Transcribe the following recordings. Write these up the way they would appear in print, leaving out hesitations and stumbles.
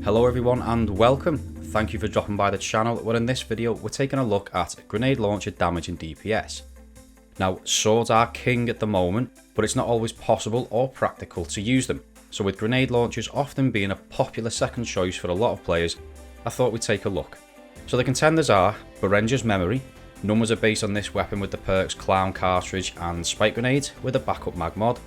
Hello everyone and welcome. Thank you for dropping by the channel, where in this video we're taking a look at grenade launcher damage and DPS. Now, swords are king at the moment, but it's not always possible or practical to use them. So with grenade launchers often being a popular second choice for a lot of players, I thought we'd take a look. So the contenders are Berenger's Memory. Numbers are based on this weapon with the perks Clown Cartridge and Spike Grenade with a backup mag mod.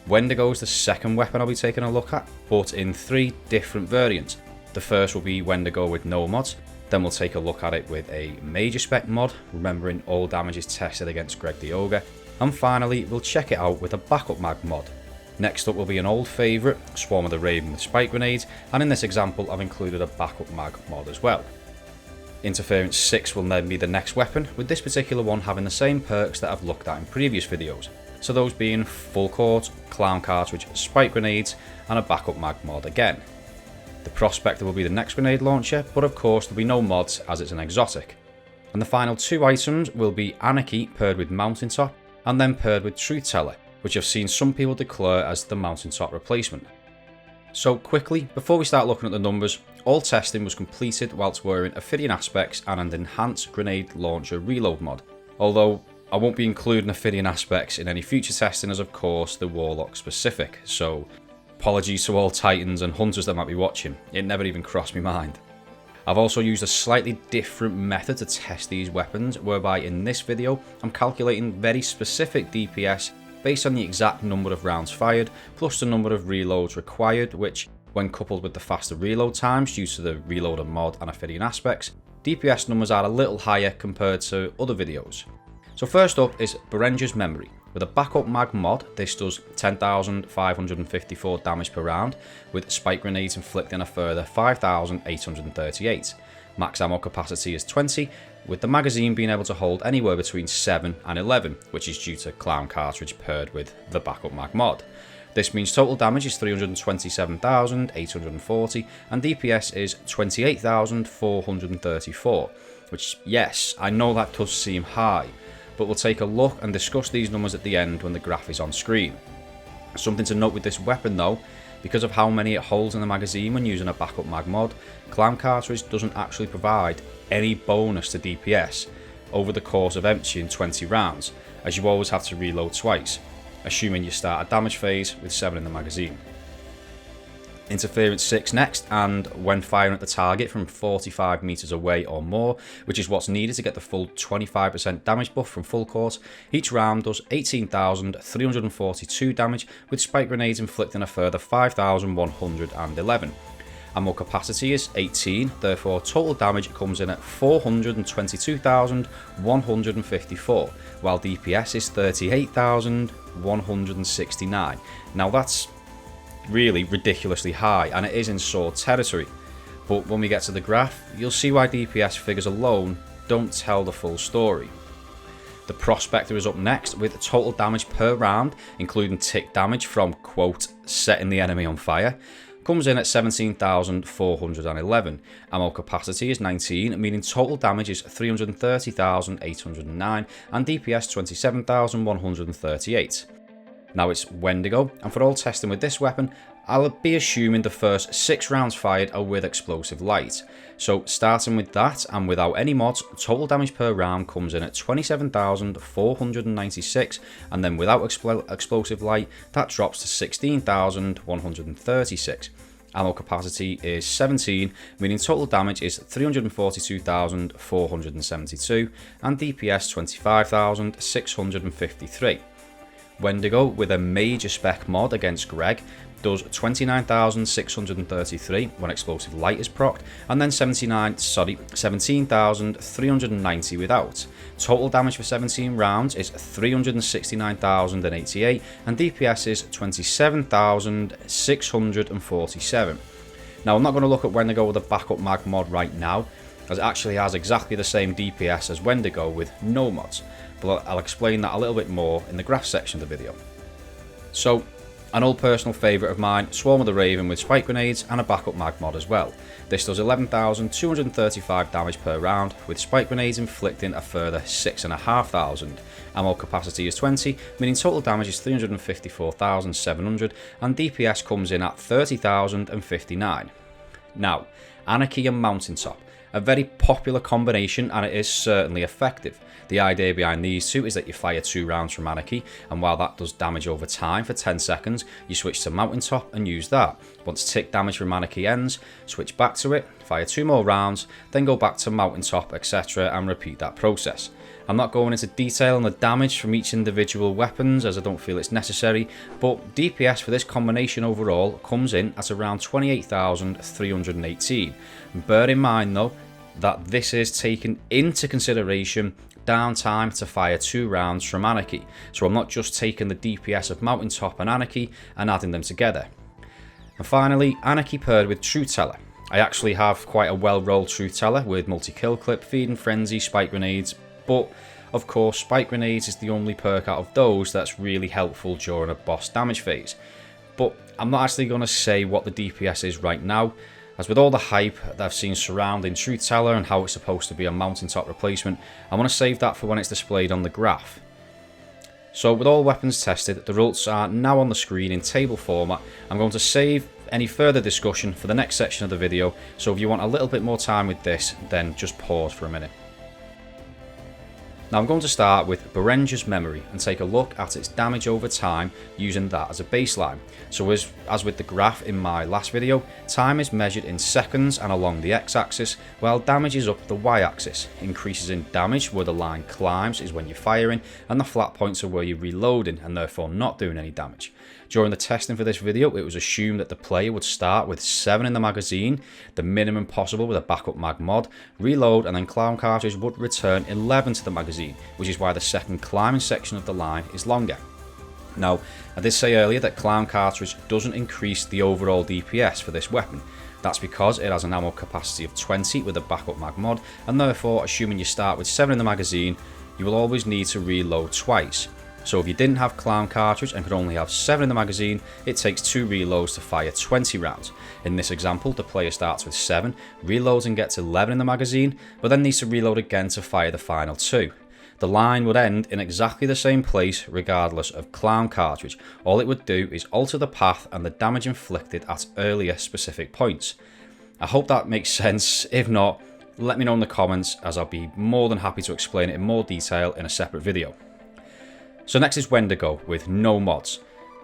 Wendigo is the second weapon I'll be taking a look at, but in 3 different variants. The first will be Wendigo with no mods, then we'll take a look at it with a major spec mod, remembering all damage is tested against Greg the Ogre, and finally we'll check it out with a backup mag mod. Next up will be an old favourite, Swarm of the Raven with Spike Grenades, and in this example I've included a backup mag mod as well. Interference 6 will then be the next weapon, with this particular one having the same perks that I've looked at in previous videos. So those being Full Court, Clown Cartridge, Spike Grenades, and a backup mag mod again. The Prospector will be the next grenade launcher, but of course there'll be no mods as it's an exotic. And the final 2 items will be Anarchy paired with Mountaintop, and then paired with Truthteller, which I've seen some people declare as the Mountaintop replacement. So quickly, before we start looking at the numbers, all testing was completed whilst wearing Ophidian Aspects and an enhanced grenade launcher reload mod, although I won't be including Ophidian Aspects in any future testing as of course they're Warlock specific, so apologies to all Titans and Hunters that might be watching, it never even crossed my mind. I've also used a slightly different method to test these weapons, whereby in this video I'm calculating very specific DPS based on the exact number of rounds fired plus the number of reloads required, which when coupled with the faster reload times due to the reloader mod and Ophidian Aspects, DPS numbers are a little higher compared to other videos. So first up is Berenger's Memory. With a backup mag mod, this does 10,554 damage per round, with Spike Grenades inflicting a further 5,838. Max ammo capacity is 20, with the magazine being able to hold anywhere between 7 and 11, which is due to Clown Cartridge paired with the backup mag mod. This means total damage is 327,840 and DPS is 28,434, which yes, I know that does seem high, but we'll take a look and discuss these numbers at the end when the graph is on screen. Something to note with this weapon though, because of how many it holds in the magazine when using a backup mag mod, Clown Cartridge doesn't actually provide any bonus to DPS over the course of emptying 20 rounds, as you always have to reload twice, assuming you start a damage phase with 7 in the magazine. Interference 6 next, and when firing at the target from 45 meters away or more, which is what's needed to get the full 25% damage buff from Full Court, each round does 18,342 damage, with Spike Grenades inflicting a further 5,111. Ammo capacity is 18, therefore total damage comes in at 422,154, while DPS is 38,169. Now that's really ridiculously high, and it is in sword territory, but when we get to the graph you'll see why DPS figures alone don't tell the full story. The Prospector is up next with total damage per round, including tick damage from quote setting the enemy on fire, comes in at 17,411. Ammo capacity is 19, meaning total damage is 330,809 and DPS 27,138. Now it's Wendigo, and for all testing with this weapon, I'll be assuming the first 6 rounds fired are with explosive light. So starting with that and without any mods, total damage per round comes in at 27,496, and then without explosive light that drops to 16,136. Ammo capacity is 17, meaning total damage is 342,472 and DPS 25,653. Wendigo with a major spec mod against Greg does 29,633 when explosive light is procced, and then 17,390 without. Total damage for 17 rounds is 369,088 and DPS is 27,647. Now I'm not going to look at Wendigo with a backup mag mod right now, as it actually has exactly the same DPS as Wendigo with no mods, but I'll explain that a little bit more in the graph section of the video. So, an old personal favourite of mine, Swarm of the Raven with Spike Grenades and a backup mag mod as well. This does 11,235 damage per round, with Spike Grenades inflicting a further 6,500. Ammo capacity is 20, meaning total damage is 354,700 and DPS comes in at 30,059. Now, Anarchy and Mountaintop, a very popular combination, and it is certainly effective. The idea behind these two is that you fire 2 rounds from Anarchy, and while that does damage over time for 10 seconds, you switch to Mountaintop and use that. Once tick damage from Anarchy ends, switch back to it, fire 2 more rounds, then go back to Mountaintop, etc., and repeat that process. I'm not going into detail on the damage from each individual weapons as I don't feel it's necessary, but DPS for this combination overall comes in at around 28,318. Bear in mind though that this is taken into consideration downtime to fire 2 rounds from Anarchy, so I'm not just taking the DPS of Mountaintop and Anarchy and adding them together. And finally, Anarchy paired with Truthteller. I actually have quite a well-rolled Truthteller with multi-kill clip, feeding frenzy, spike grenades, but of course spike grenades is the only perk out of those that's really helpful during a boss damage phase. But I'm not actually going to say what the DPS is right now, as with all the hype that I've seen surrounding Truthteller and how it's supposed to be a Mountaintop replacement, I want to save that for when it's displayed on the graph. So with all weapons tested, the results are now on the screen in table format. I'm going to save any further discussion for the next section of the video, so if you want a little bit more time with this, then just pause for a minute. Now I'm going to start with Berenger's memory and take a look at its damage over time using that as a baseline. So as with the graph in my last video, time is measured in seconds and along the x-axis, while damage is up the y-axis. Increases in damage where the line climbs is when you're firing, and the flat points are where you're reloading and therefore not doing any damage. During the testing for this video, it was assumed that the player would start with 7 in the magazine, the minimum possible with a backup mag mod, reload, and then clown cartridge would return 11 to the magazine, which is why the second climbing section of the line is longer. Now, I did say earlier that clown cartridge doesn't increase the overall DPS for this weapon. That's because it has an ammo capacity of 20 with a backup mag mod, and therefore, assuming you start with 7 in the magazine, you will always need to reload twice. So if you didn't have clown cartridge and could only have 7 in the magazine, it takes 2 reloads to fire 20 rounds. In this example, the player starts with 7, reloads and gets 11 in the magazine, but then needs to reload again to fire the final 2. The line would end in exactly the same place regardless of clown cartridge. All it would do is alter the path and the damage inflicted at earlier specific points. I hope that makes sense. If not, let me know in the comments, as I'll be more than happy to explain it in more detail in a separate video. So next is Wendigo with no mods.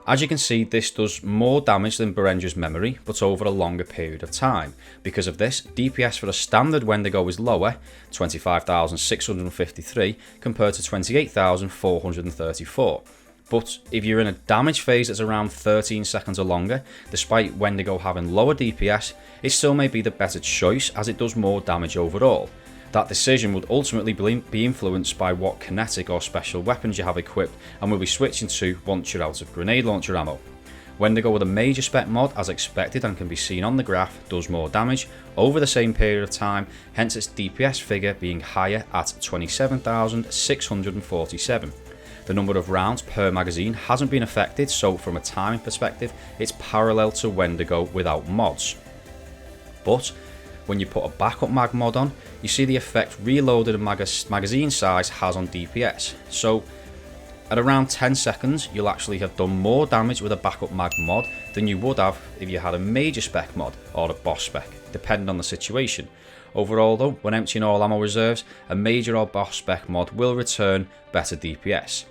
As you can see, this does more damage than Berenger's memory, but over a longer period of time. Because of this, DPS for a standard Wendigo is lower, 25,653 compared to 28,434. But if you're in a damage phase that's around 13 seconds or longer, despite Wendigo having lower DPS, it still may be the better choice as it does more damage overall. That decision would ultimately be influenced by what kinetic or special weapons you have equipped and will be switching to once you're out of grenade launcher ammo. Wendigo with a major spec mod, as expected and can be seen on the graph, does more damage over the same period of time, hence its DPS figure being higher at 27,647. The number of rounds per magazine hasn't been affected, so from a timing perspective, it's parallel to Wendigo without mods. But when you put a backup mag mod on, you see the effect reloaded magazine size has on DPS. So at around 10 seconds, you'll actually have done more damage with a backup mag mod than you would have if you had a major spec mod or a boss spec, depending on the situation. Overall though, when emptying all ammo reserves, a major or boss spec mod will return better DPS.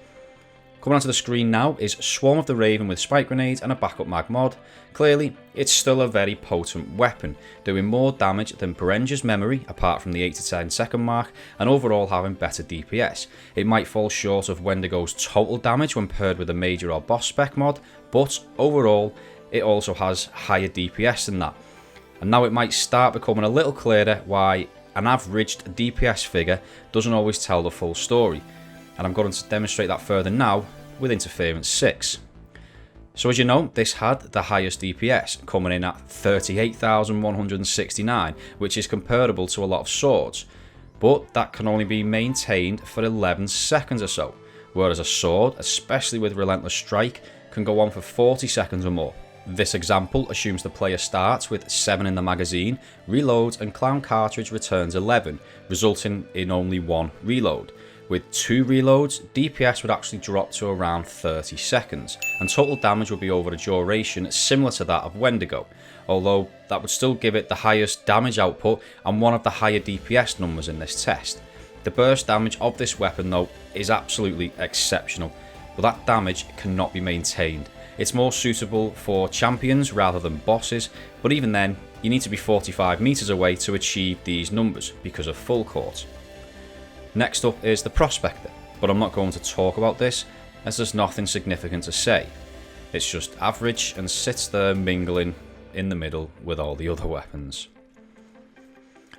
Coming onto the screen now is Swarm of the Raven with spike grenades and a backup mag mod. Clearly, it's still a very potent weapon, doing more damage than Berenger's memory apart from the 8 to 10 second mark, and overall having better DPS. It might fall short of Wendigo's total damage when paired with a major or boss spec mod, but overall it also has higher DPS than that. And now it might start becoming a little clearer why an averaged DPS figure doesn't always tell the full story. And I'm going to demonstrate that further now with Interference 6. So as you know, this had the highest DPS, coming in at 38,169, which is comparable to a lot of swords, but that can only be maintained for 11 seconds or so, whereas a sword, especially with Relentless Strike, can go on for 40 seconds or more. This example assumes the player starts with 7 in the magazine, reloads and clown cartridge returns 11, resulting in only 1 reload. With 2 reloads, DPS would actually drop to around 30 seconds, and total damage would be over a duration similar to that of Wendigo, although that would still give it the highest damage output and one of the higher DPS numbers in this test. The burst damage of this weapon though is absolutely exceptional, but that damage cannot be maintained. It's more suitable for champions rather than bosses, but even then, you need to be 45 meters away to achieve these numbers because of full court. Next up is the Prospector, but I'm not going to talk about this as there's nothing significant to say. It's just average and sits there mingling in the middle with all the other weapons.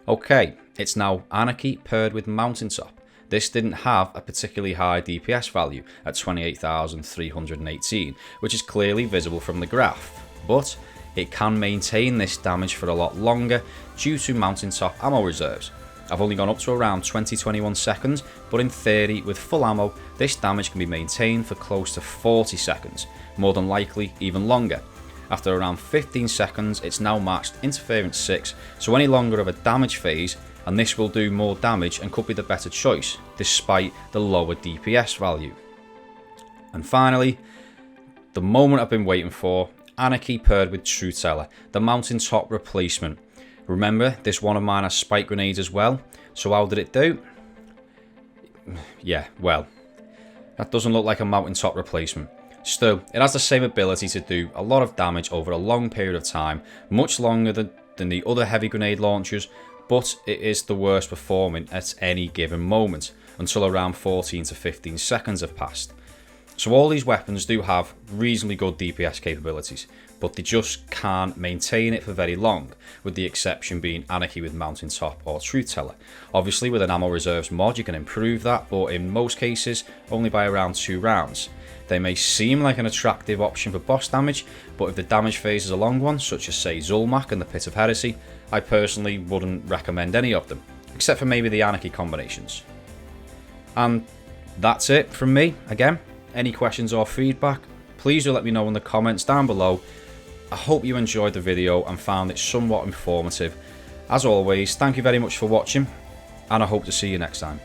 Okay, it's now Anarchy paired with Mountaintop. This didn't have a particularly high DPS value at 28,318, which is clearly visible from the graph, but it can maintain this damage for a lot longer due to Mountaintop ammo reserves. I've only gone up to around 20-21 seconds, but in theory with full ammo, this damage can be maintained for close to 40 seconds, more than likely even longer. After around 15 seconds, it's now matched Interference 6, so any longer of a damage phase, and this will do more damage and could be the better choice, despite the lower DPS value. And finally, the moment I've been waiting for, Anarchy paired with Truthteller, the Mountaintop replacement. Remember, this one of mine has spike grenades as well, so how did it do? Yeah, well, that doesn't look like a Mountaintop replacement. Still, it has the same ability to do a lot of damage over a long period of time, much longer than the other heavy grenade launchers, but it is the worst performing at any given moment, until around 14 to 15 seconds have passed. So all these weapons do have reasonably good DPS capabilities, but they just can't maintain it for very long, with the exception being Anarchy with Mountaintop or Truthteller. Obviously with an ammo reserves mod you can improve that, but in most cases only by around 2 rounds. They may seem like an attractive option for boss damage, but if the damage phase is a long one, such as say Zulmak and the Pit of Heresy, I personally wouldn't recommend any of them, except for maybe the Anarchy combinations. And that's it from me. Again, any questions or feedback, please do let me know in the comments down below. I hope you enjoyed the video and found it somewhat informative. As always, thank you very much for watching, and I hope to see you next time.